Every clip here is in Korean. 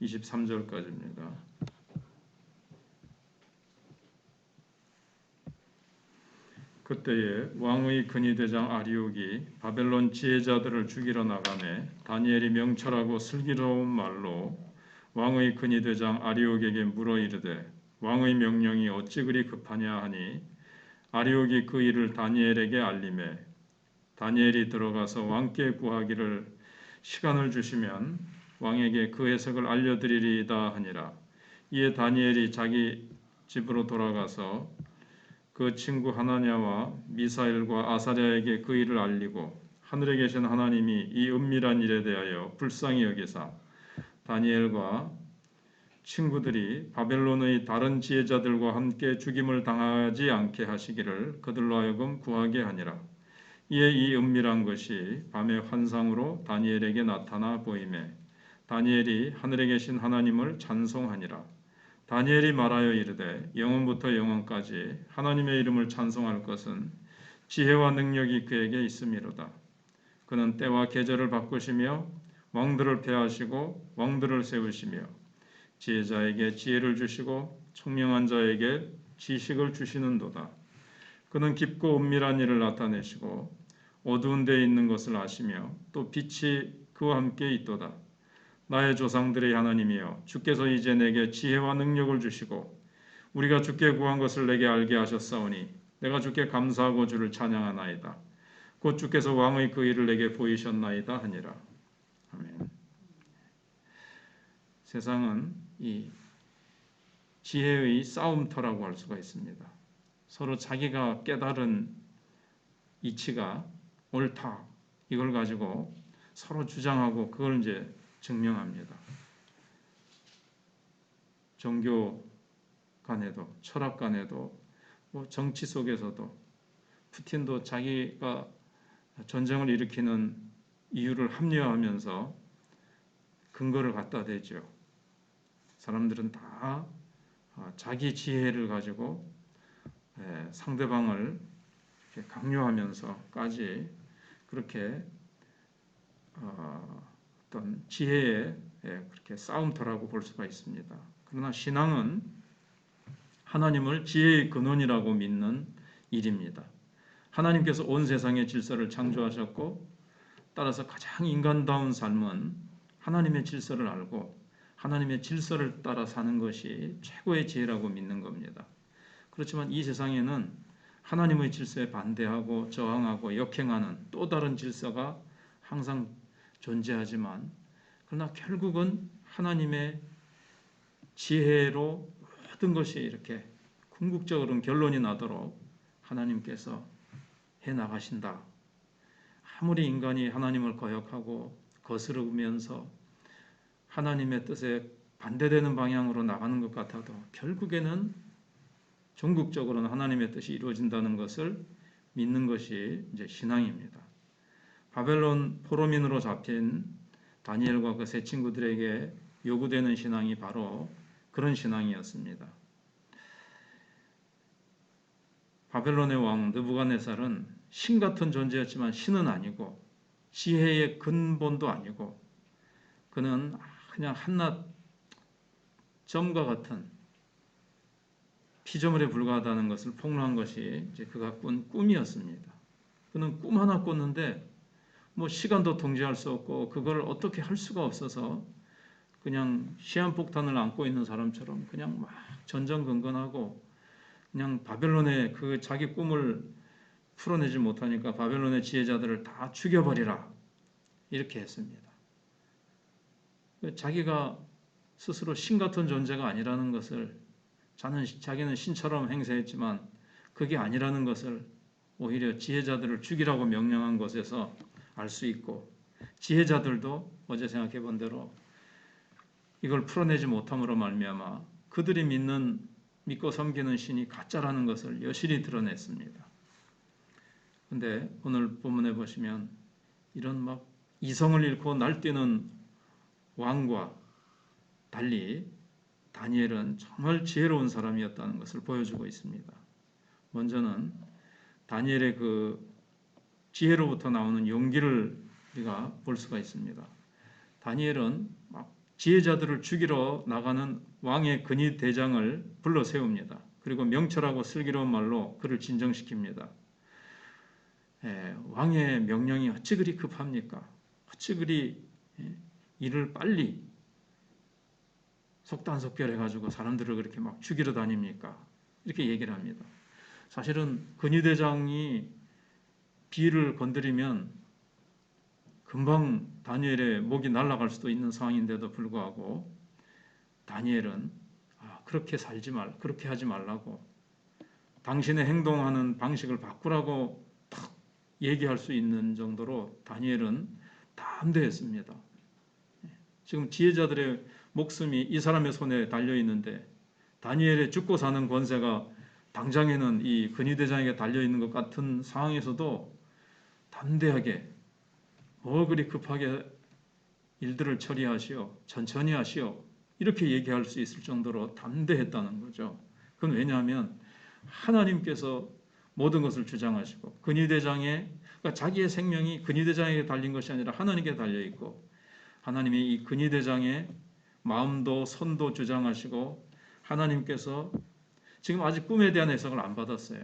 23절까지입니다. 그때에 왕의 근위대장 아리옥이 바벨론 지혜자들을 죽이러 나가매 다니엘이 명철하고 슬기로운 말로 왕의 근위대장 아리옥에게 물어 이르되 왕의 명령이 어찌 그리 급하냐 하니 아리옥이 그 일을 다니엘에게 알리매 다니엘이 들어가서 왕께 구하기를 시간을 주시면 왕에게 그 해석을 알려드리리이다 하니라. 이에 다니엘이 자기 집으로 돌아가서 그 친구 하나냐와 미사엘과 아사랴에게 그 일을 알리고 하늘에 계신 하나님이 이 은밀한 일에 대하여 불쌍히 여기사 다니엘과 친구들이 바벨론의 다른 지혜자들과 함께 죽임을 당하지 않게 하시기를 그들로 하여금 구하게 하니라. 이에 이 은밀한 것이 밤의 환상으로 다니엘에게 나타나 보이매 다니엘이 하늘에 계신 하나님을 찬송하니라. 다니엘이 말하여 이르되 영원부터 영원까지 하나님의 이름을 찬송할 것은 지혜와 능력이 그에게 있음이로다. 그는 때와 계절을 바꾸시며 왕들을 폐하시고 왕들을 세우시며 지혜자에게 지혜를 주시고 총명한 자에게 지식을 주시는도다. 그는 깊고 은밀한 일을 나타내시고 어두운 데에 있는 것을 아시며 또 빛이 그와 함께 있도다. 나의 조상들의 하나님이여 주께서 이제 내게 지혜와 능력을 주시고 우리가 주께 구한 것을 내게 알게 하셨사오니 내가 주께 감사하고 주를 찬양하나이다. 곧 주께서 왕의 그 일을 내게 보이셨나이다 하니라. 아멘. 세상은 이 지혜의 싸움터라고 할 수가 있습니다. 서로 자기가 깨달은 이치가 옳다 이걸 가지고 서로 주장하고 그걸 이제 증명합니다. 종교 간에도 철학 간에도 뭐 정치 속에서도 푸틴도 자기가 전쟁을 일으키는 이유를 합리화하면서 근거를 갖다 대죠. 사람들은 다 자기 지혜를 가지고 상대방을 강요하면서까지 그렇게 어떤 지혜의 그렇게 싸움터라고 볼 수가 있습니다. 그러나 신앙은 하나님을 지혜의 근원이라고 믿는 일입니다. 하나님께서 온 세상의 질서를 창조하셨고 따라서 가장 인간다운 삶은 하나님의 질서를 알고 하나님의 질서를 따라 사는 것이 최고의 지혜라고 믿는 겁니다. 그렇지만 이 세상에는 하나님의 질서에 반대하고 저항하고 역행하는 또 다른 질서가 항상 존재하지만 그러나 결국은 하나님의 지혜로 모든 것이 이렇게 궁극적으로는 결론이 나도록 하나님께서 해나가신다. 아무리 인간이 하나님을 거역하고 거스르면서 하나님의 뜻에 반대되는 방향으로 나가는 것 같아도 결국에는 종국적으로는 하나님의 뜻이 이루어진다는 것을 믿는 것이 이제 신앙입니다. 바벨론 포로민으로 잡힌 다니엘과 그 세 친구들에게 요구되는 신앙이 바로 그런 신앙이었습니다. 바벨론의 왕 느부갓네살은 신 같은 존재였지만 신은 아니고 지혜의 근본도 아니고 그는 그냥 한낱 점과 같은 피조물에 불과하다는 것을 폭로한 것이 이제 그가 꾼 꿈이었습니다. 그는 꿈 하나 꿨는데 뭐 시간도 통제할 수 없고 그걸 어떻게 할 수가 없어서 그냥 시한폭탄을 안고 있는 사람처럼 그냥 막 전전긍긍하고 그냥 바벨론의 그 자기 꿈을 풀어내지 못하니까 바벨론의 지혜자들을 다 죽여버리라 이렇게 했습니다. 자기가 스스로 신 같은 존재가 아니라는 것을 자기는 신처럼 행세했지만 그게 아니라는 것을 오히려 지혜자들을 죽이라고 명령한 것에서 알 수 있고 지혜자들도 어제 생각해 본 대로 이걸 풀어내지 못함으로 말미암아 그들이 믿고 섬기는 신이 가짜라는 것을 여실히 드러냈습니다. 그런데 오늘 본문에 보시면 이런 막 이성을 잃고 날뛰는 왕과 달리 다니엘은 정말 지혜로운 사람이었다는 것을 보여주고 있습니다. 먼저는 다니엘의 그 지혜로부터 나오는 용기를 우리가 볼 수가 있습니다. 다니엘은 막 지혜자들을 죽이러 나가는 왕의 근위 대장을 불러 세웁니다. 그리고 명철하고 슬기로운 말로 그를 진정시킵니다. 왕의 명령이 어찌 그리 급합니까? 어찌 그리 일을 빨리 속단속결해가지고 사람들을 그렇게 막 죽이러 다닙니까? 이렇게 얘기를 합니다. 사실은 근위대장이 비를 건드리면 금방 다니엘의 목이 날아갈 수도 있는 상황인데도 불구하고 다니엘은 그렇게 살지 말, 그렇게 하지 말라고 당신의 행동하는 방식을 바꾸라고 탁 얘기할 수 있는 정도로 다니엘은 담대했습니다. 지금 지혜자들의 목숨이 이 사람의 손에 달려 있는데 다니엘의 죽고 사는 권세가 당장에는 이 근위대장에게 달려 있는 것 같은 상황에서도 담대하게 뭐 그리 급하게 일들을 처리하시오, 천천히 하시오 이렇게 얘기할 수 있을 정도로 담대했다는 거죠. 그건 왜냐하면 하나님께서 모든 것을 주장하시고 근위대장의 그러니까 자기의 생명이 근위대장에게 달린 것이 아니라 하나님께 달려 있고 하나님이 이 근위대장의 마음도 손도 주장하시고 하나님께서 지금 아직 꿈에 대한 해석을 안 받았어요.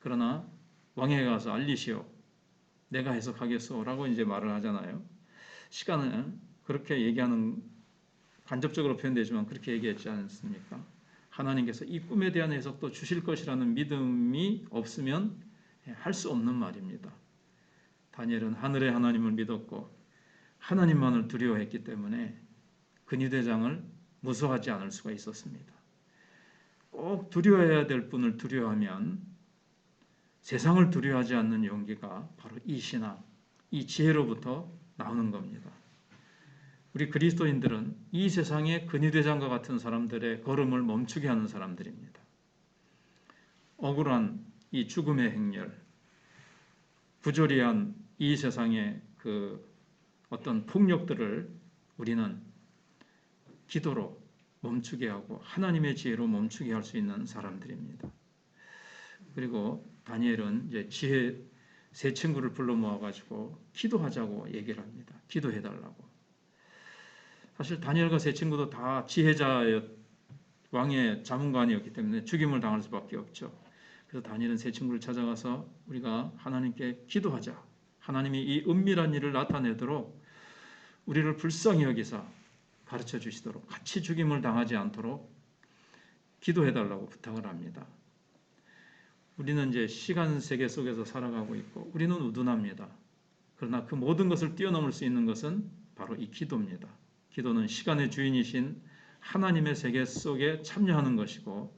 그러나 왕에게 가서 알리시오. 내가 해석하겠소 라고 이제 말을 하잖아요. 시간은 그렇게 얘기하는 간접적으로 표현되지만 그렇게 얘기했지 않습니까? 하나님께서 이 꿈에 대한 해석도 주실 것이라는 믿음이 없으면 할 수 없는 말입니다. 다니엘은 하늘의 하나님을 믿었고 하나님만을 두려워했기 때문에 근위대장을 무서워하지 않을 수가 있었습니다. 꼭 두려워해야 될 분을 두려워하면 세상을 두려워하지 않는 용기가 바로 이 신앙, 이 지혜로부터 나오는 겁니다. 우리 그리스도인들은 이 세상의 근위대장과 같은 사람들의 걸음을 멈추게 하는 사람들입니다. 억울한 이 죽음의 행렬, 부조리한 이 세상의 그 어떤 폭력들을 우리는 기도로 멈추게 하고 하나님의 지혜로 멈추게 할 수 있는 사람들입니다. 그리고 다니엘은 이제 지혜 세 친구를 불러 모아가지고 기도하자고 얘기를 합니다. 기도해달라고. 사실 다니엘과 세 친구도 다 지혜자였, 왕의 자문관이었기 때문에 죽임을 당할 수밖에 없죠. 그래서 다니엘은 세 친구를 찾아가서 우리가 하나님께 기도하자. 하나님이 이 은밀한 일을 나타내도록 우리를 불쌍히 여기사 가르쳐 주시도록 같이 죽임을 당하지 않도록 기도해달라고 부탁을 합니다. 우리는 이제 시간 세계 속에서 살아가고 있고 우리는 우둔합니다. 그러나 그 모든 것을 뛰어넘을 수 있는 것은 바로 이 기도입니다. 기도는 시간의 주인이신 하나님의 세계 속에 참여하는 것이고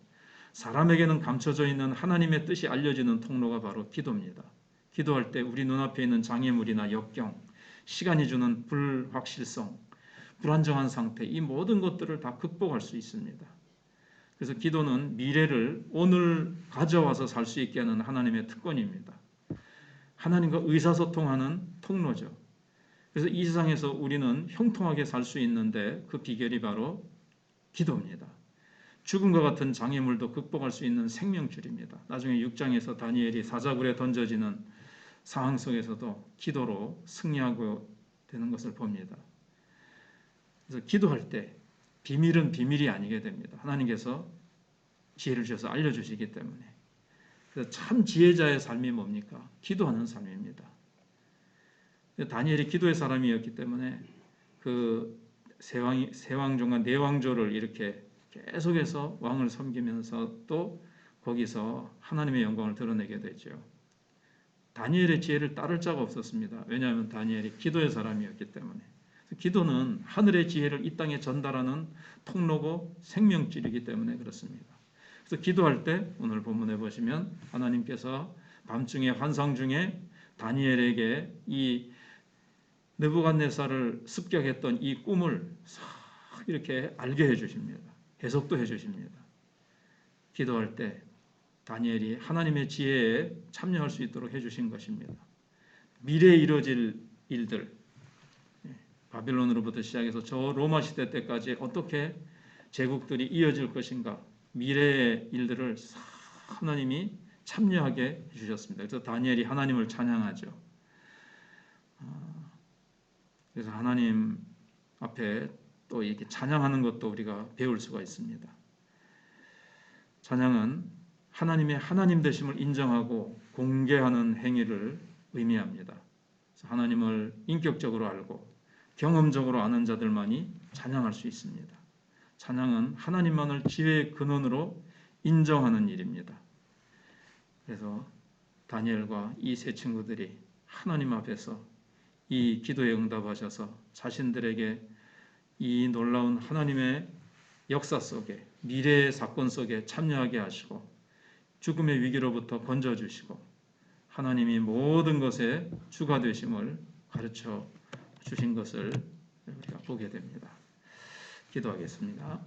사람에게는 감춰져 있는 하나님의 뜻이 알려지는 통로가 바로 기도입니다. 기도할 때 우리 눈앞에 있는 장애물이나 역경, 시간이 주는 불확실성, 불안정한 상태 이 모든 것들을 다 극복할 수 있습니다. 그래서 기도는 미래를 오늘 가져와서 살 수 있게 하는 하나님의 특권입니다. 하나님과 의사소통하는 통로죠. 그래서 이 세상에서 우리는 형통하게 살 수 있는데 그 비결이 바로 기도입니다. 죽음과 같은 장애물도 극복할 수 있는 생명줄입니다. 나중에 6장에서 다니엘이 사자굴에 던져지는 상황 속에서도 기도로 승리하고 되는 것을 봅니다. 그래서 기도할 때 비밀은 비밀이 아니게 됩니다. 하나님께서 지혜를 주셔서 알려주시기 때문에. 그래서 참 지혜자의 삶이 뭡니까? 기도하는 삶입니다. 다니엘이 기도의 사람이었기 때문에 그 세왕조가 내왕조를 이렇게 계속해서 왕을 섬기면서 또 거기서 하나님의 영광을 드러내게 되죠. 다니엘의 지혜를 따를 자가 없었습니다. 왜냐하면 다니엘이 기도의 사람이었기 때문에. 기도는 하늘의 지혜를 이 땅에 전달하는 통로고 생명줄이기 때문에 그렇습니다. 그래서 기도할 때 오늘 본문에 보시면 하나님께서 밤중에 환상 중에 다니엘에게 이 느부갓네살을 습격했던 이 꿈을 싹 이렇게 알게 해주십니다. 해석도 해주십니다. 기도할 때 다니엘이 하나님의 지혜에 참여할 수 있도록 해주신 것입니다. 미래에 이루어질 일들, 바빌론으로부터 시작해서 저 로마 시대 때까지 어떻게 제국들이 이어질 것인가, 미래의 일들을 하나님이 참여하게 해주셨습니다. 그래서 다니엘이 하나님을 찬양하죠. 그래서 하나님 앞에 또 이렇게 찬양하는 것도 우리가 배울 수가 있습니다. 찬양은 하나님의 하나님 되심을 인정하고 공개하는 행위를 의미합니다. 하나님을 인격적으로 알고 경험적으로 아는 자들만이 찬양할 수 있습니다. 찬양은 하나님만을 지혜의 근원으로 인정하는 일입니다. 그래서 다니엘과 이 세 친구들이 하나님 앞에서 이 기도에 응답하셔서 자신들에게 이 놀라운 하나님의 역사 속에, 미래의 사건 속에 참여하게 하시고 죽음의 위기로부터 건져주시고 하나님이 모든 것에 주가 되심을 가르쳐 주신 것을 우리가 보게 됩니다. 기도하겠습니다.